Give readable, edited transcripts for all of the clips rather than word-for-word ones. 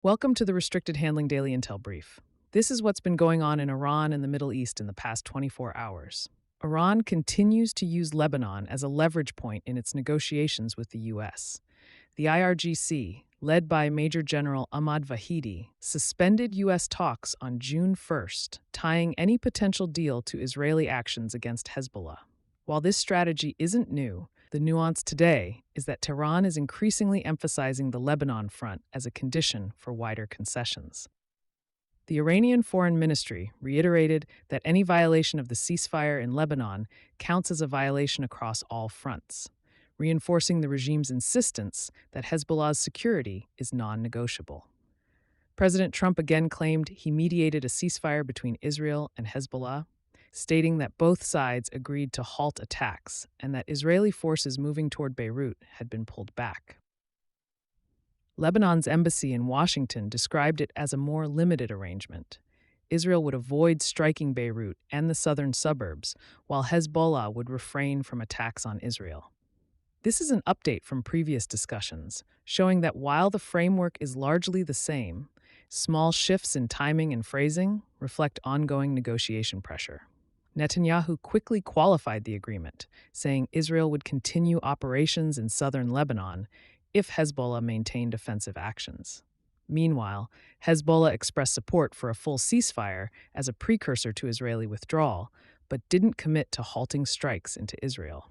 Welcome to the Restricted Handling Daily Intel Brief. This is what's been going on in Iran and the Middle East in the past 24 hours. Iran continues to use Lebanon as a leverage point in its negotiations with the U.S. The IRGC, led by Major General Ahmad Vahidi, suspended U.S. talks on June 1st, tying any potential deal to Israeli actions against Hezbollah. While this strategy isn't new, the nuance today is that Tehran is increasingly emphasizing the Lebanon front as a condition for wider concessions. The Iranian Foreign Ministry reiterated that any violation of the ceasefire in Lebanon counts as a violation across all fronts, reinforcing the regime's insistence that Hezbollah's security is non-negotiable. President Trump again claimed he mediated a ceasefire between Israel and Hezbollah, stating that both sides agreed to halt attacks and that Israeli forces moving toward Beirut had been pulled back. Lebanon's embassy in Washington described it as a more limited arrangement. Israel would avoid striking Beirut and the southern suburbs, while Hezbollah would refrain from attacks on Israel. This is an update from previous discussions, showing that while the framework is largely the same, small shifts in timing and phrasing reflect ongoing negotiation pressure. Netanyahu quickly qualified the agreement, saying Israel would continue operations in southern Lebanon if Hezbollah maintained offensive actions. Meanwhile, Hezbollah expressed support for a full ceasefire as a precursor to Israeli withdrawal, but didn't commit to halting strikes into Israel.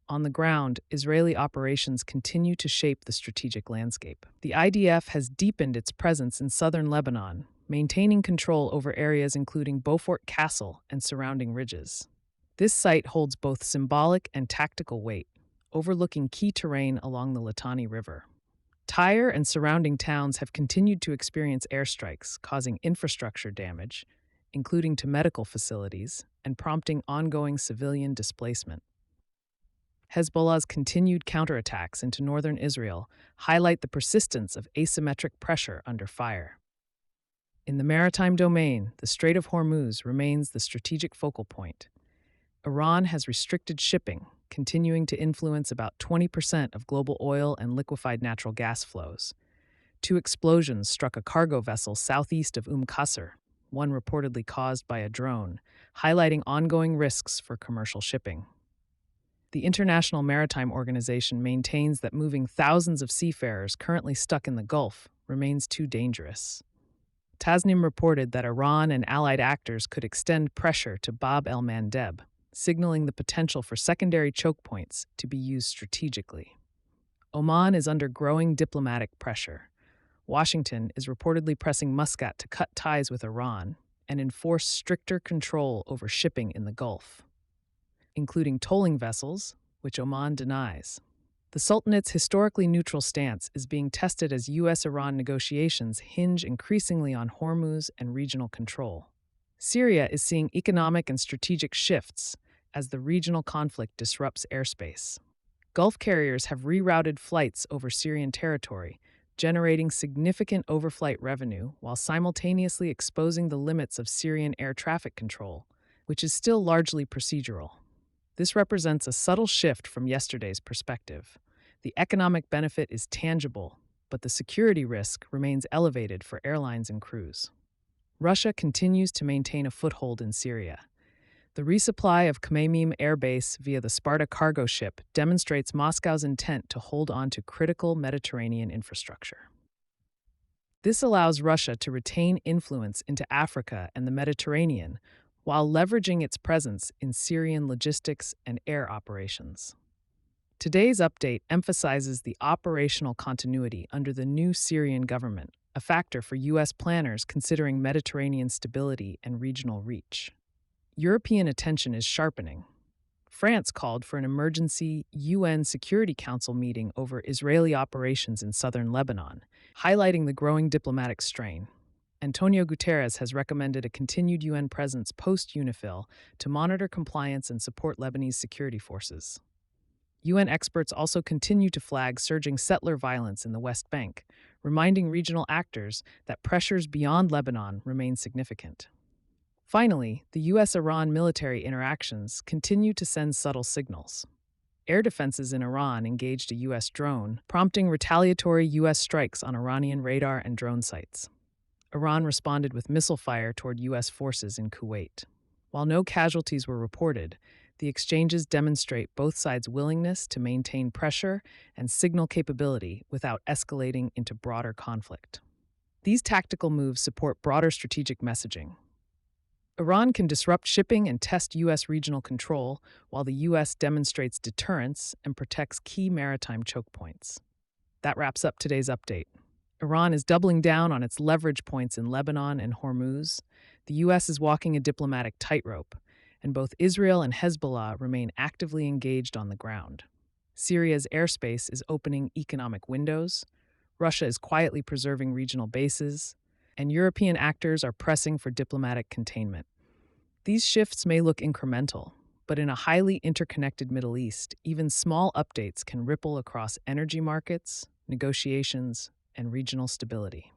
On the ground, Israeli operations continue to shape the strategic landscape. The IDF has deepened its presence in southern Lebanon, maintaining control over areas including Beaufort Castle and surrounding ridges. This site holds both symbolic and tactical weight, overlooking key terrain along the Litani River. Tyre and surrounding towns have continued to experience airstrikes, causing infrastructure damage, including to medical facilities, and prompting ongoing civilian displacement. Hezbollah's continued counterattacks into northern Israel highlight the persistence of asymmetric pressure under fire. In the maritime domain, the Strait of Hormuz remains the strategic focal point. Iran has restricted shipping, continuing to influence about 20% of global oil and liquefied natural gas flows. Two explosions struck a cargo vessel southeast of Qasr, one reportedly caused by a drone, highlighting ongoing risks for commercial shipping. The International Maritime Organization maintains that moving thousands of seafarers currently stuck in the Gulf remains too dangerous. Tasnim reported that Iran and allied actors could extend pressure to Bab el-Mandeb, signaling the potential for secondary choke points to be used strategically. Oman is under growing diplomatic pressure. Washington is reportedly pressing Muscat to cut ties with Iran and enforce stricter control over shipping in the Gulf, including tolling vessels, which Oman denies. The Sultanate's historically neutral stance is being tested as U.S.-Iran negotiations hinge increasingly on Hormuz and regional control. Syria is seeing economic and strategic shifts as the regional conflict disrupts airspace. Gulf carriers have rerouted flights over Syrian territory, generating significant overflight revenue while simultaneously exposing the limits of Syrian air traffic control, which is still largely procedural. This represents a subtle shift from yesterday's perspective. The economic benefit is tangible, but the security risk remains elevated for airlines and crews. Russia continues to maintain a foothold in Syria. The resupply of Khmeimim Air Base via the Sparta cargo ship demonstrates Moscow's intent to hold on to critical Mediterranean infrastructure. This allows Russia to retain influence into Africa and the Mediterranean, while leveraging its presence in Syrian logistics and air operations. Today's update emphasizes the operational continuity under the new Syrian government, a factor for U.S. planners considering Mediterranean stability and regional reach. European attention is sharpening. France called for an emergency UN Security Council meeting over Israeli operations in southern Lebanon, highlighting the growing diplomatic strain. Antonio Guterres has recommended a continued UN presence post-UNIFIL to monitor compliance and support Lebanese security forces. UN experts also continue to flag surging settler violence in the West Bank, reminding regional actors that pressures beyond Lebanon remain significant. Finally, the U.S.-Iran military interactions continue to send subtle signals. air defenses in Iran engaged a U.S. drone, prompting retaliatory U.S. strikes on Iranian radar and drone sites. Iran responded with missile fire toward U.S. forces in Kuwait. While no casualties were reported, the exchanges demonstrate both sides' willingness to maintain pressure and signal capability without escalating into broader conflict. These tactical moves support broader strategic messaging. Iran can disrupt shipping and test U.S. regional control, while the U.S. demonstrates deterrence and protects key maritime choke points. That wraps up today's update. Iran is doubling down on its leverage points in Lebanon and Hormuz. The U.S. is walking a diplomatic tightrope, and both Israel and Hezbollah remain actively engaged on the ground. Syria's airspace is opening economic windows, Russia is quietly preserving regional bases, and European actors are pressing for diplomatic containment. These shifts may look incremental, but in a highly interconnected Middle East, even small updates can ripple across energy markets, negotiations, and regional stability.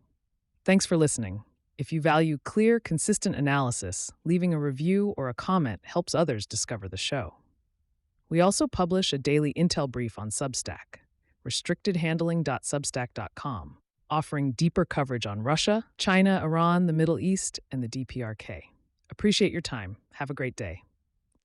Thanks for listening. If you value clear, consistent analysis, leaving a review or a comment helps others discover the show. We also publish a daily intel brief on Substack, restrictedhandling.substack.com, offering deeper coverage on Russia, China, Iran, the Middle East, and the DPRK. Appreciate your time. Have a great day.